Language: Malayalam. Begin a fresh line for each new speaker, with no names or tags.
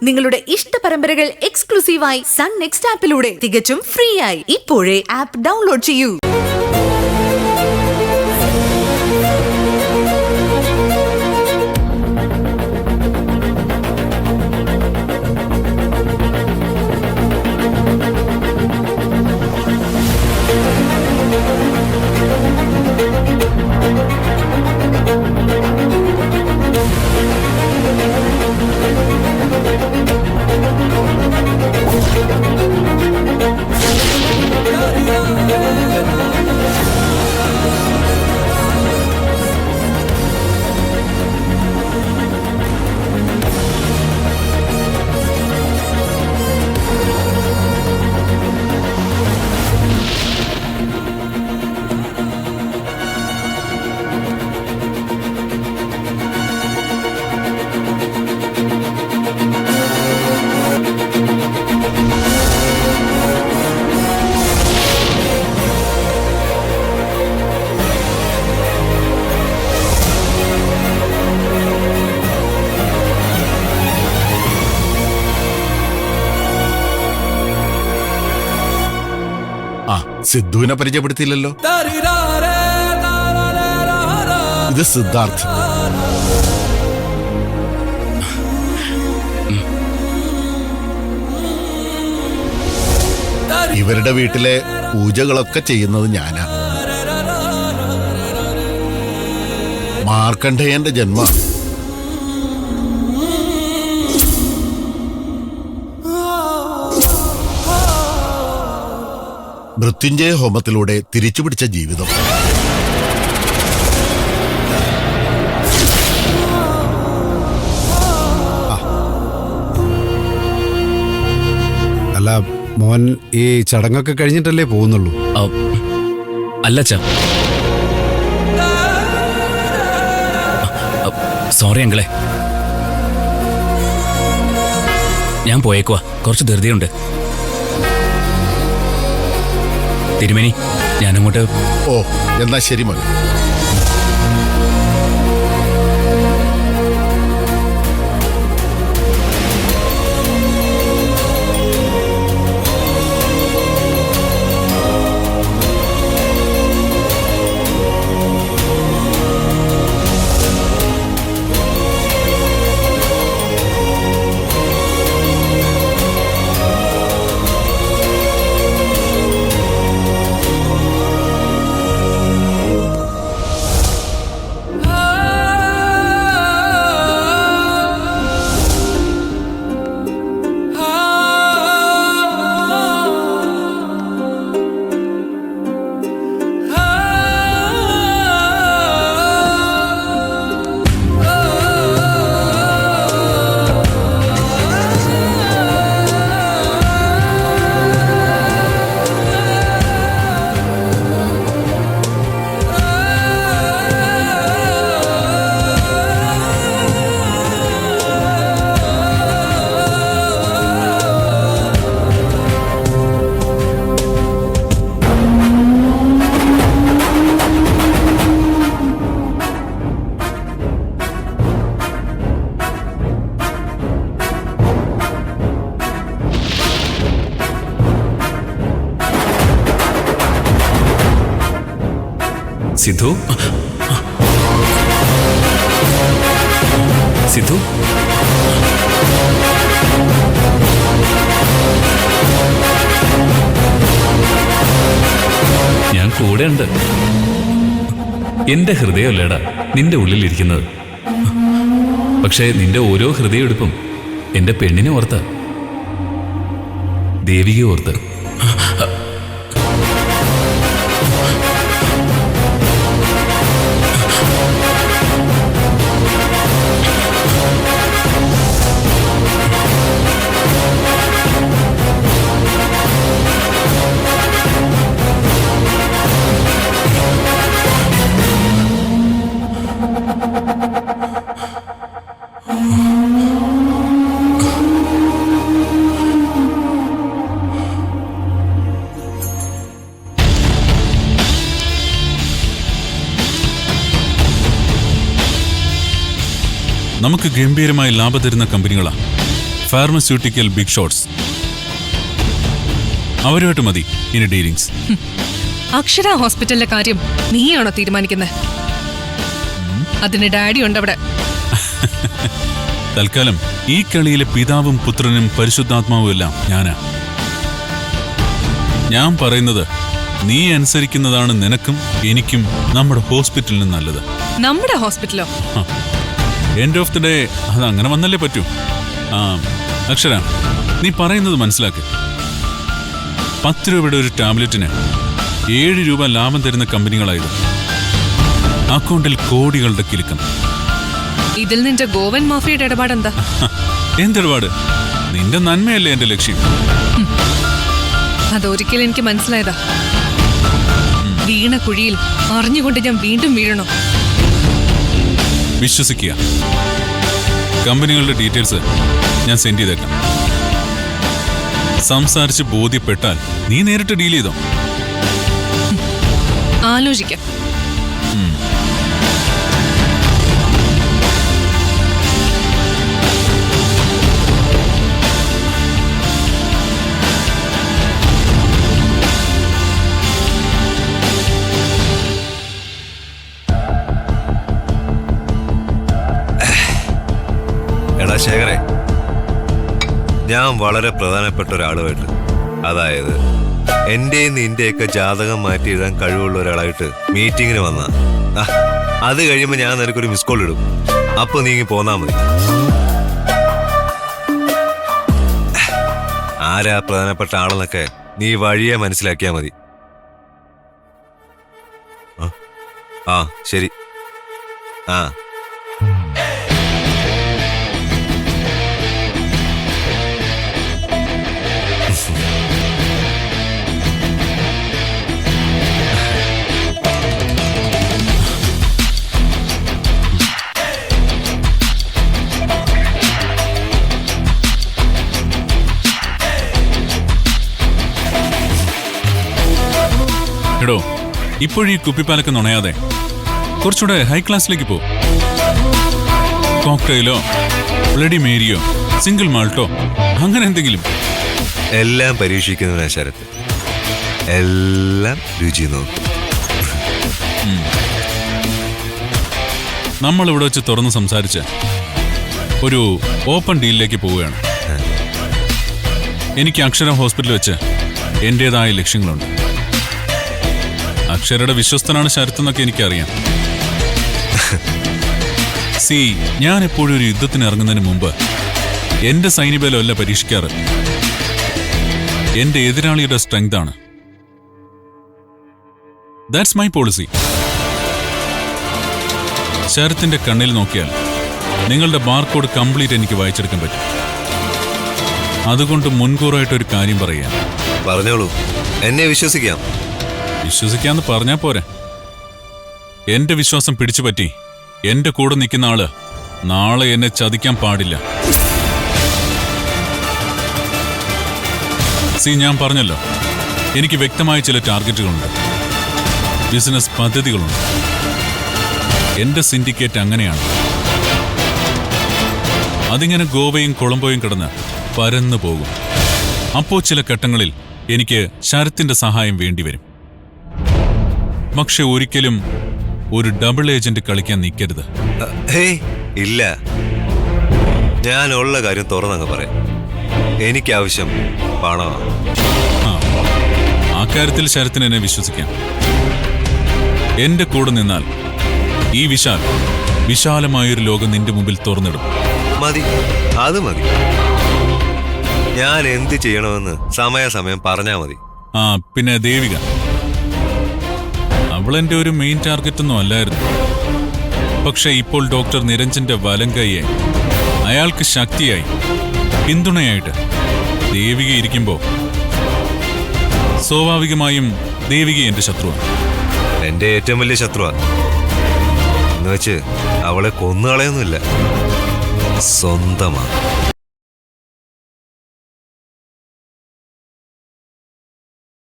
നിങ്ങളുടെ ഇഷ്ട പരമ്പരകൾ എക്സ്ക്ലൂസീവായി സൺ നെക്സ്റ്റ് ആപ്പിലൂടെ തികച്ചും ഫ്രീ ആയി ഇപ്പോഴേ ആപ്പ് ഡൗൺലോഡ് ചെയ്യൂ.
സിദ്ധുവിനെ പരിചയപ്പെടുത്തിയില്ലല്ലോ. ഇത് സിദ്ധാർത്ഥ്. ഇവരുടെ വീട്ടിലെ പൂജകളൊക്കെ ചെയ്യുന്നത് ഞാനാ. മാർക്കണ്ഡേയന്റെ ജന്മം. മൃത്യുഞ്ജയ ഹോമത്തിലൂടെ തിരിച്ചുപിടിച്ച ജീവിതം.
അല്ല മോൻ, ഈ ചടങ്ങൊക്കെ കഴിഞ്ഞിട്ടല്ലേ പോകുന്നുള്ളൂ?
അല്ല അച്ഛാ, സോറി അങ്കിളെ, ഞാൻ പോയേക്കുവാ, കുറച്ച് ധൃതിയുണ്ട്. തിരുമേനി, ഞാനങ്ങോട്ട്.
ഓ, എന്നാ ശരി മോനെ.
സിദ്ധു, സിദ്ധു, ഞാൻ കൂടെ ഉണ്ട്. എന്റെ ഹൃദയമല്ലേടാ നിന്റെ ഉള്ളിലിരിക്കുന്നത്. പക്ഷേ നിന്റെ ഓരോ ഹൃദയമെടുപ്പും എന്റെ പെണ്ണിനെ ഓർത്ത, ദേവികയെ ഓർത്ത്.
നമുക്ക് ഗംഭീരമായി ലാഭം തരുന്ന കമ്പനികളാണ് ഫാർമസ്യൂട്ടിക്കൽ ബിഗ് ഷോട്ട്സ്. അവരുമായിട്ട് മതി ഇനി ഡീലിങ്സ്.
അക്ഷര ഹോസ്പിറ്റലിലെ കാര്യം നീയാണോ തീരുമാനിക്കുന്നത്? അതിന് ഡാഡി ഉണ്ട് അവിടെ.
തൽക്കാലം ഈ കളിയിലെ പിതാവും പുത്രനും പരിശുദ്ധാത്മാവും എല്ലാം ഞാനാ. ഞാൻ പറയുന്നത് നീ അനുസരിക്കുന്നതാണ് നിനക്കും എനിക്കും നമ്മുടെ ഹോസ്പിറ്റലിനും നല്ലത്.
നമ്മുടെ ഹോസ്പിറ്റലോ?
എൻഡ് ഓഫ് ദി ഡേ അത് അങ്ങനെ വന്നല്ലേ പറ്റൂ. അക്ഷര, നീ പറയുന്നത് മനസ്സിലാക്ക്. 10 രൂപയുടെ ഒരു ടാബ്ലറ്റിന് 7 രൂപ ലാഭം തരുന്ന കമ്പനികളായത്. അക്കൗണ്ടിൽ കോടികളുടെ കിലുക്കം.
ഇതിൽ നിന്റെ ഗോവൻ മാഫിയയുടെ ഇടപാടെന്താ?
എന്തിടപാട്? നിന്റെ നന്മയല്ലേ എന്റെ ലക്ഷ്യം.
അതൊരിക്കലും എനിക്ക് മനസ്സിലായതാ. വീണ കുഴിയിൽ അറിഞ്ഞുകൊണ്ട് ഞാൻ വീണ്ടും വീഴണോ?
വിശ്വസിക്കുക. കമ്പനികളുടെ ഡീറ്റെയിൽസ് ഞാൻ സെൻഡ് ചെയ്തേക്കാം. സംസാരിച്ച് ബോധ്യപ്പെട്ടാൽ നീ നേരിട്ട് ഡീൽ ചെയ്തോ.
ആലോചിക്കാം.
എടാ ശേഖരേ, ഞാൻ വളരെ പ്രധാനപ്പെട്ട ഒരാളുമായിട്ട്, അതായത് എന്റെയും നിന്റെയൊക്കെ ജാതകം മാറ്റി എഴുതാൻ കഴിവുള്ള ഒരാളായിട്ട് മീറ്റിങ്ങിന് വന്ന. അത് കഴിയുമ്പോൾ ഞാൻ നിനക്കൊരു മിസ് കോൾ ഇടും. അപ്പൊ നീങ്ങി പോന്നാ മതി. ആരാ പ്രധാനപ്പെട്ട ആളെന്നൊക്കെ നീ വഴിയെ മനസ്സിലാക്കിയാ മതി. ആ ശരി. ആ
എടോ, ഇപ്പോഴീ കുപ്പിപ്പാലൊക്കെ നുണയാതെ കുറച്ചുകൂടെ ഹൈ ക്ലാസ്സിലേക്ക് പോ. കോക്ടെയിലോ ബ്ലഡി മേരിയോ സിംഗിൾ മാൾട്ടോ അങ്ങനെ എന്തെങ്കിലും.
എല്ലാം പരീക്ഷിക്കുന്നവനാ ശരത്ത്. എല്ലാം രുചി നോക്കും.
നമ്മളിവിടെ വെച്ച് തുറന്ന് സംസാരിച്ച് ഒരു ഓപ്പൺ ഡീലിലേക്ക് പോവുകയാണ്. എനിക്ക് അക്ഷര ഹോസ്പിറ്റലിൽ വെച്ച് എൻ്റെതായ ലക്ഷ്യങ്ങളുണ്ട്. അക്ഷരയുടെ വിശ്വസ്തനാണ് ശരത്ത് എന്നൊക്കെ എനിക്കറിയാം. സി, ഞാൻ എപ്പോഴും ഒരു യുദ്ധത്തിന് ഇറങ്ങുന്നതിന് മുമ്പ് എന്റെ സൈന്യബലമല്ല പരീക്ഷിക്കാറ്, എന്റെ എതിരാളിയുടെ സ്ട്രെങ്ത് ആണ്. That's my policy. ശരത്തിന്റെ കണ്ണിൽ നോക്കിയാൽ നിങ്ങളുടെ ബാർകോഡ് കംപ്ലീറ്റ് എനിക്ക് വായിച്ചെടുക്കാൻ പറ്റും. അതുകൊണ്ട് മുൻകൂറായിട്ടൊരു കാര്യം പറയാം.
പറഞ്ഞോളൂ, എന്നെ വിശ്വസിക്കാം.
വിശ്വസിക്കാന്ന് പറഞ്ഞാ പോരെ. എന്റെ വിശ്വാസം പിടിച്ചുപറ്റി എന്റെ കൂടെ നിൽക്കുന്ന ആള് നാളെ എന്നെ ചതിക്കാൻ പാടില്ല. സി, ഞാൻ പറഞ്ഞല്ലോ, എനിക്ക് വ്യക്തമായ ചില ടാർഗറ്റുകളുണ്ട്, ബിസിനസ് പദ്ധതികളുണ്ട്. എന്റെ സിൻഡിക്കേറ്റ് അങ്ങനെയാണ്. അതിങ്ങനെ ഗോവയും കൊളംബോയും കിടന്ന് പരന്നു പോകും. അപ്പോ ചില ഘട്ടങ്ങളിൽ എനിക്ക് ശരത്തിന്റെ സഹായം വേണ്ടിവരും. പക്ഷെ ഒരിക്കലും ഒരു ഡബിൾ ഏജന്റ് കളിക്കാൻ നിൽക്കരുത്.
ഹേയ് ഇല്ല, ഞാനുള്ള കാര്യം തുറന്നങ്ങ് പറയാം. എനിക്കാവശ്യം പണമാണ്.
ആ കാര്യത്തിൽ ശരത്തിന് എന്നെ വിശ്വസിക്കാം. എന്റെ കൂടെ നിന്നാൽ ഈ വിശാലമായൊരു ലോകം നിന്റെ മുമ്പിൽ തുറന്നിടും.
മതി, അത് മതി. ഞാൻ എന്ത് ചെയ്യണമെന്ന് സമയാസമയം പറഞ്ഞാ മതി.
പിന്നെ ദേവിക, അവളെന്റെ ഒരു മെയിൻ ടാർഗറ്റ് ഒന്നും അല്ലായിരുന്നു. പക്ഷെ ഇപ്പോൾ ഡോക്ടർ നിരഞ്ജന്റെ വലം കൈയായി, അയാൾക്ക് ശക്തിയായി, പിന്തുണയായിട്ട് ദേവിക ഇരിക്കുമ്പോ സ്വാഭാവികമായും ദേവിക എന്റെ ശത്രുവാണ്.
എന്റെ ഏറ്റവും വലിയ ശത്രുവാ എന്ന് വെച്ച് അവളെ കൊന്നുകളയൊന്നുമില്ല, സ്വന്തമാണ്.